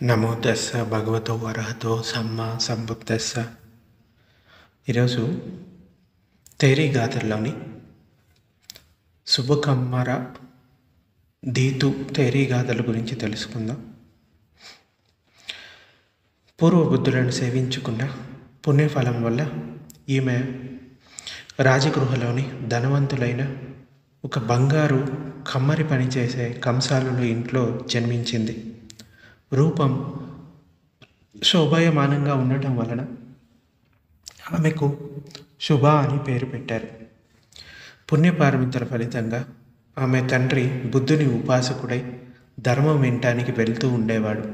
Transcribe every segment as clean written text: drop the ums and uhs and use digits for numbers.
నమో తెస్స భగవతో అర్హతో సమ్మా సంబుద్ధస్స. ఈరోజు తేరీ గాథల్లోని శుభకమ్మర దీతు తేరీ గాథల గురించి తెలుసుకుందాం. పూర్వ బుద్ధులను సేవించుకున్న పుణ్యఫలం వల్ల ఈమె రాజగృహలోని ధనవంతులైన ఒక బంగారు కమ్మరి పనిచేసే కంసాలుల ఇంట్లో జన్మించింది. రూపం శోభాయమానంగా ఉండటం వలన ఆమెకు శుభ అని పేరు పెట్టారు. పుణ్యపారమితుల ఫలితంగా ఆమె తండ్రి బుద్ధుని ఉపాసకుడై ధర్మం వినటానికి వెళ్తూ ఉండేవాడు.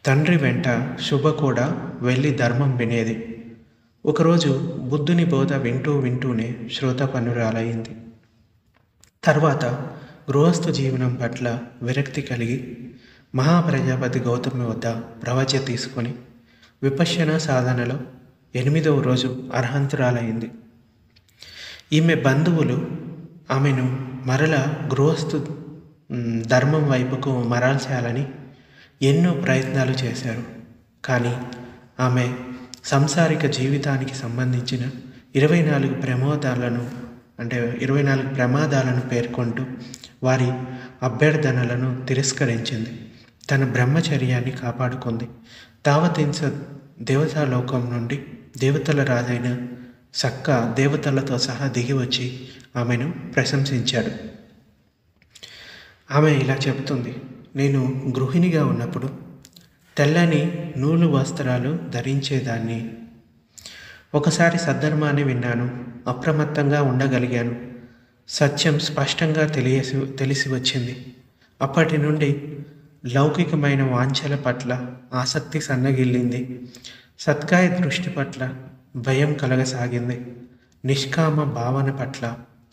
తండ్రి వెంట శుభ కూడా వెళ్ళి ధర్మం వినేది. ఒకరోజు బుద్ధుని బోధ వింటూనే శ్రోతపన్నురాలయ్యింది. తర్వాత గృహస్థ జీవనం పట్ల విరక్తి కలిగి మహాప్రజాపతి గౌతమి వద్ద ప్రవచ తీసుకొని విపశ్యన సాధనలో 8వ రోజు అర్హంతురాలైంది. ఈమె బంధువులు ఆమెను మరల గృహస్థు ధర్మం వైపుకు మరల్చాలని ఎన్నో ప్రయత్నాలు చేశారు. కానీ ఆమె సంసారిక జీవితానికి సంబంధించిన 24 ప్రమాదాలను పేర్కొంటూ వారి అభ్యర్థనలను తిరస్కరించింది. తన బ్రహ్మచర్యాన్ని కాపాడుకుంది. తావతింస దేవతాలోకం నుండి దేవతల రాజైన సక్క దేవతలతో సహా దిగి వచ్చి ఆమెను ప్రశంసించాడు. ఆమె ఇలా చెబుతుంది: నేను గృహిణిగా ఉన్నప్పుడు తెల్లని నూలు వస్త్రాలు ధరించేదాన్ని. ఒకసారి సద్ధర్మాన్ని విన్నాను, అప్రమత్తంగా ఉండగలిగాను. సత్యం స్పష్టంగా తెలిసి వచ్చింది. అప్పటి నుండి లౌకికమైన వాంఛల పట్ల ఆసక్తి సన్నగిల్లింది. సత్కాయ దృష్టి పట్ల భయం కలగసాగింది. నిష్కామ భావన పట్ల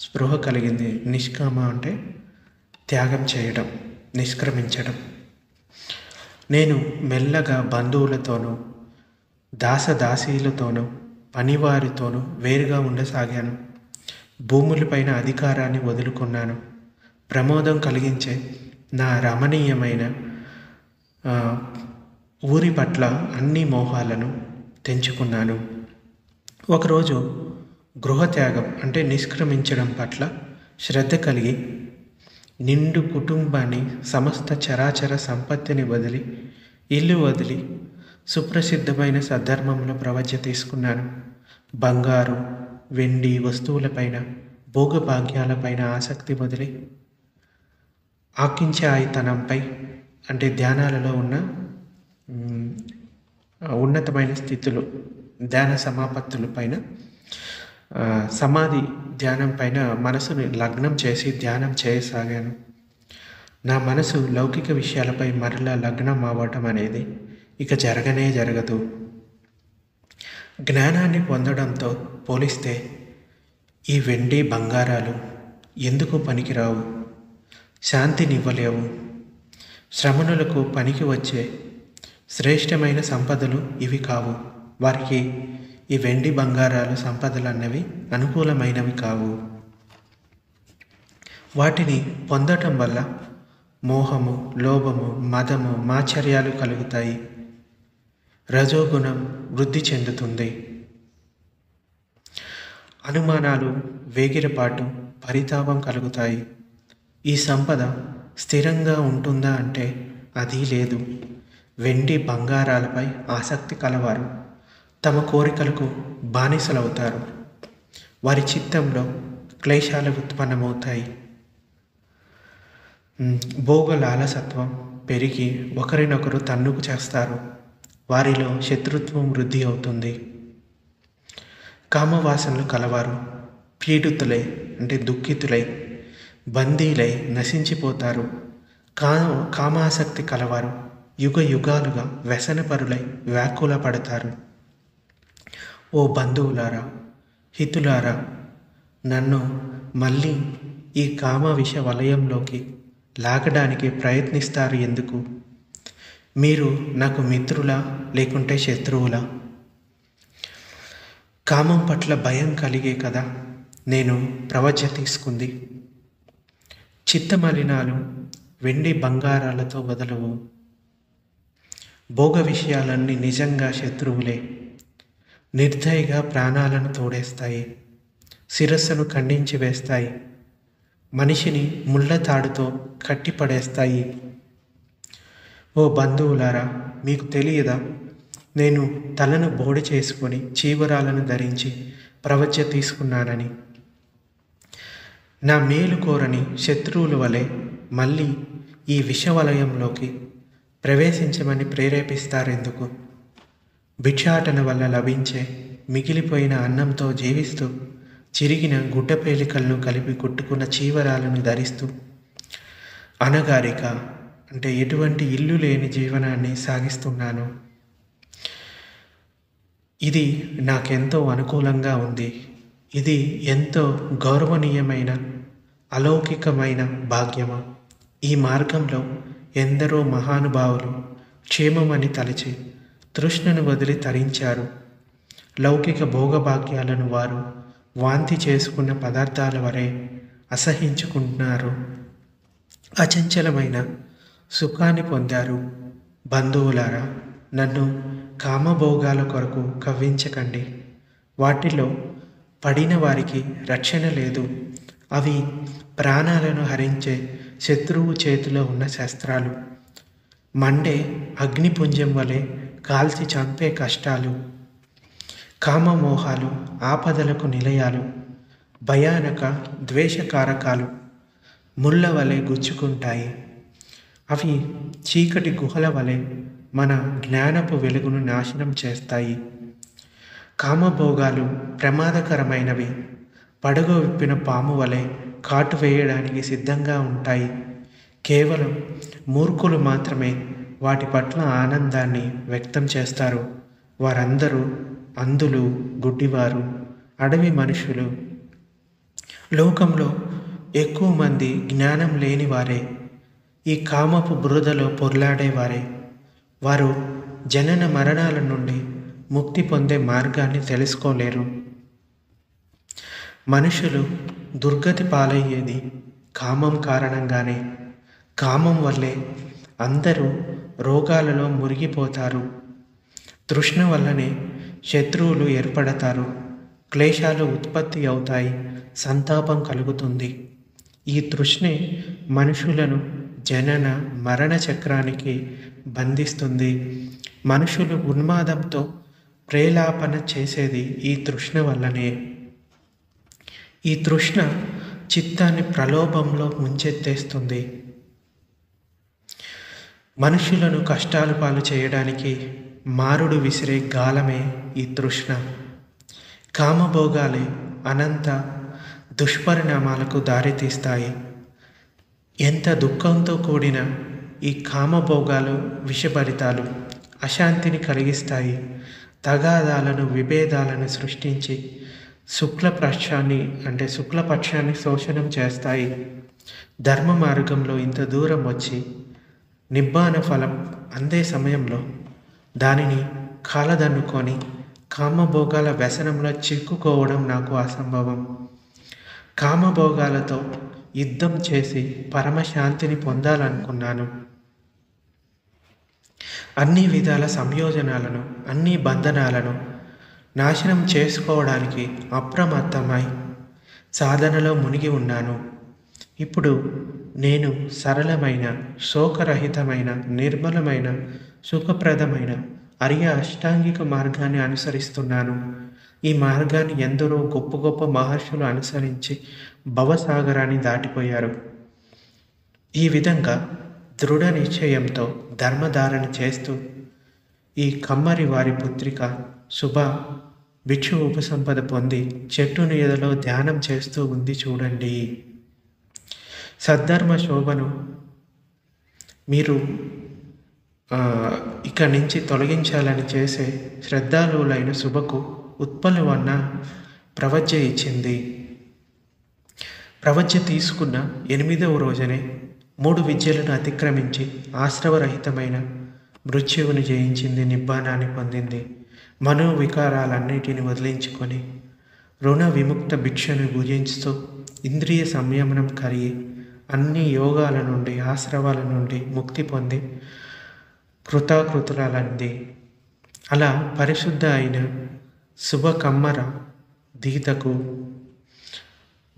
స్పృహ కలిగింది. నిష్కామ అంటే త్యాగం చేయడం, నిష్క్రమించడం. నేను మెల్లగా బంధువులతోనూ దాసదాసీలతోనూ పనివారితోనూ వేరుగా ఉండసాగాను. భూములపైన అధికారాన్ని వదులుకున్నాను. ప్రమోదం కలిగించే నా రమణీయమైన ఊరి పట్ల అన్ని మోహాలను తెంచుకున్నాను. ఒకరోజు గృహత్యాగం అంటే నిష్క్రమించడం పట్ల శ్రద్ధ కలిగి నిండు కుటుంబాన్ని, సమస్త చరాచర సంపత్తిని వదిలి, ఇల్లు వదిలి సుప్రసిద్ధమైన సద్ధర్మంలో ప్రవచ తీసుకున్నాను. బంగారు వెండి వస్తువులపైన, భోగభాగ్యాలపైన ఆసక్తి వదిలి ఆకించాయితనంపై అంటే ధ్యానాలలో ఉన్న ఉన్నతమైన స్థితులు, ధ్యాన సమాపత్తుల పైన, సమాధి ధ్యానం పైన మనసుని లగ్నం చేసి ధ్యానం చేయసాగాను. నా మనసు లౌకిక విషయాలపై మరలా లగ్నం అవ్వటం అనేది ఇక జరగదు. జ్ఞానాన్ని పొందడంతో పోలిస్తే ఈ వెండి బంగారాలు ఎందుకు పనికిరావు, శాంతినివ్వలేవు. శ్రమణులకు పనికి వచ్చే శ్రేష్టమైన సంపదలు ఇవి కావు. వారికి ఈ వెండి బంగారాలు సంపదలు అన్నవి అనుకూలమైనవి కావు. వాటిని పొందటం వల్ల మోహము, లోభము, మదము, మాచర్యాలు కలుగుతాయి. రజోగుణం వృద్ధి చెందుతుంది. అనుమానాలు, వేగిరపాటు, పరితాపం కలుగుతాయి. ఈ సంపద స్థిరంగా ఉంటుందా అంటే అది లేదు. వెండి బంగారాలపై ఆసక్తి కలవారు తమ కోరికలకు బానిసలవుతారు. వారి చిత్తంలో క్లేశాలు ఉత్పన్నమవుతాయి. భోగ లాలసత్వం పెరిగి ఒకరినొకరు తన్నుకు చేస్తారు. వారిలో శత్రుత్వం వృద్ధి అవుతుంది. కామవాసనలు కలవారు పీడితులై అంటే దుఃఖితులై, బందీలై నశించిపోతారు. కామాసక్తి కలవారు యుగ యుగాలుగా వ్యసనపరులై వ్యాకుల పడతారు. ఓ బంధువులారా, హితులారా, నన్ను మళ్ళీ ఈ కామ విష వలయంలోకి లాగడానికి ప్రయత్నిస్తారు ఎందుకు? మీరు నాకు మిత్రులా లేకుంటే శత్రువులా? కామం పట్ల భయం కలిగే కదా నేను ప్రవచ తీసుకుంది. చిత్తమలినాలు వెండి బంగారాలతో వదలవు. భోగ విషయాలన్నీ నిజంగా శత్రువులే. నిర్దయగా ప్రాణాలను తోడేస్తాయి, శిరస్సును ఖండించి వేస్తాయి, మనిషిని ముళ్ళ తాడుతో కట్టిపడేస్తాయి. ఓ బంధువులారా, మీకు తెలియదా, నేను తలను బోడి చేసుకొని చీవరాలను ధరించి ప్రవజ్ఞ తీసుకున్నానని? నా మేలు కోరని శత్రువుల వలె మళ్ళీ ఈ విషవలయంలోకి ప్రవేశించమని ప్రేరేపిస్తారెందుకు? భిక్షాటన వల్ల లభించే మిగిలిపోయిన అన్నంతో జీవిస్తూ చిరిగిన గుడ్డపేలికలను కలిపి కుట్టుకున్న చీవరాలను ధరిస్తూ అనగారిక అంటే ఎటువంటి ఇల్లు లేని జీవనాన్ని సాగిస్తున్నాను. ఇది నాకెంతో అనుకూలంగా ఉంది. ఇది ఎంతో గౌరవనీయమైన అలౌకికమైన భాగ్యము. ఈ మార్గంలో ఎందరో మహానుభావులు క్షేమమని తలచి తృష్ణను వదిలి తరించారు. లౌకిక భోగభాగ్యాలను వారు వాంతి చేసుకున్న పదార్థాల వరే అసహించుకుంటున్నారు. అచంచలమైన సుఖాన్ని పొందారు. బంధువులారా, నన్ను కామభోగాల కొరకు కవ్వించకండి. వాటిలో పడిన వారికి రక్షణ లేదు. అవి ప్రాణాలను హరించే శత్రువు చేతిలో ఉన్న శస్త్రాలు. మండే అగ్నిపుంజం వలె కాల్చి చంపే కష్టాలు. కామమోహాలు ఆపదలకు నిలయాలు. భయానక ద్వేషకారకాలు ముళ్ళ వలె గుచ్చుకుంటాయి. అవి చీకటి గుహల వలె మన జ్ఞానపు వెలుగును నాశనం చేస్తాయి. కామభోగాలు ప్రమాదకరమైనవి. పడగ విప్పిన పాము వలె కాటు వేయడానికి సిద్ధంగా ఉంటాయి. కేవలం మూర్ఖులు మాత్రమే వాటి పట్ల ఆనందాన్ని వ్యక్తం చేస్తారు. వారందరూ అంధులు, గుడ్డివారు, అడవి మనుషులు. లోకంలో ఎక్కువ మంది జ్ఞానం లేని వారే. ఈ కామపు బురదలో పొర్లాడేవారే. వారు జనన మరణాల నుండి ముక్తి పొందే మార్గాన్ని తెలుసుకోలేరు. మనుషులు దుర్గతి పాలయ్యేది కామం కారణంగానే. కామం వల్లే అందరూ రోగాలలో మురిగిపోతారు. తృష్ణ వల్లనే శత్రువులు ఏర్పడతారు. క్లేశాలు ఉత్పత్తి అవుతాయి. సంతాపం కలుగుతుంది. ఈ తృష్ణే మనుషులను జనన మరణ చక్రానికి బంధిస్తుంది. మనుషులు ఉన్మాదంతో ప్రేలాపన చేసేది ఈ తృష్ణ వల్లనే. ఈ తృష్ణ చిత్తాన్ని ప్రలోభంలో ముంచెత్తేస్తుంది. మనుషులను కష్టాలు పాలు చేయడానికి మారుడు విసిరే గాలమే ఈ తృష్ణ. కామభోగాలే అనంత దుష్పరిణామాలకు దారితీస్తాయి. ఎంత దుఃఖంతో కూడిన ఈ కామభోగాలు విషభరితాలు. అశాంతిని కలిగిస్తాయి. తగాదాలను, విభేదాలను సృష్టించి శుక్లపక్షాన్ని శోషణం చేస్తాయి. ధర్మ మార్గంలో ఇంత దూరం వచ్చి నిబ్బాన ఫలం అందే సమయంలో దానిని కాలదన్నుకొని కామభోగాల వ్యసనంలో చిక్కుకోవడం నాకు అసంభవం. కామభోగాలతో యుద్ధం చేసి పరమశాంతిని పొందాలనుకున్నాను. అన్ని విధాల సంయోజనాలను, అన్ని బంధనాలను నాశనం చేసుకోవడానికి అప్రమత్తమై సాధనలో మునిగి ఉన్నాను. ఇప్పుడు నేను సరళమైన, శోకరహితమైన, నిర్మలమైన, సుఖప్రదమైన అర్య అష్టాంగిక మార్గాన్ని అనుసరిస్తున్నాను. ఈ మార్గాన్ని ఎందరో గొప్ప గొప్ప మహర్షులు అనుసరించి భవసాగరాన్ని దాటిపోయారు. ఈ విధంగా దృఢ నిశ్చయంతో ధర్మధారణ చేస్తూ ఈ కమ్మరి వారి పుత్రిక శుభ భిక్షు ఉపసంపద పొంది చెట్టు నీడలో ధ్యానం చేస్తూ ఉంది చూడండి. సద్ధర్మ శోభను మీరు ఇక్కడి నుంచి తొలగించాలని చేసే శ్రద్ధాలువులైన శుభకు ఉత్పలవన్న ప్రవజ్ఞ ఇచ్చింది. ప్రవజ్ఞ తీసుకున్న 8వ రోజునే 3 విద్యలను అతిక్రమించి ఆశ్రవరహితమైన మృత్యువుని జయించింది, నిబ్బానాన్ని పొందింది. మనోవికారాలన్నిటిని వదిలించుకొని రుణ విముక్త భిక్షను భుజించుతూ ఇంద్రియ సంయమనం కలిగి అన్ని యోగాల నుండి, ఆశ్రవాల నుండి ముక్తి పొంది కృతాకృతురాలంది. అలా పరిశుద్ధ అయిన శుభకమ్మర దీతకు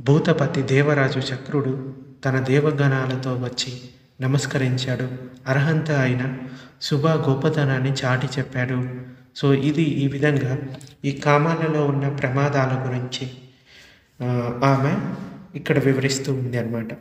భూతపతి దేవరాజు చక్రుడు తన దేవగణాలతో వచ్చి నమస్కరించాడు. అర్హంత అయిన శుభ గొప్పతనాన్ని చాటి చెప్పాడు. సో ఇది ఈ విధంగా ఈ కామాలలో ఉన్న ప్రమాదాల గురించి ఆమె ఇక్కడ వివరిస్తూ ఉంది అన్నమాట.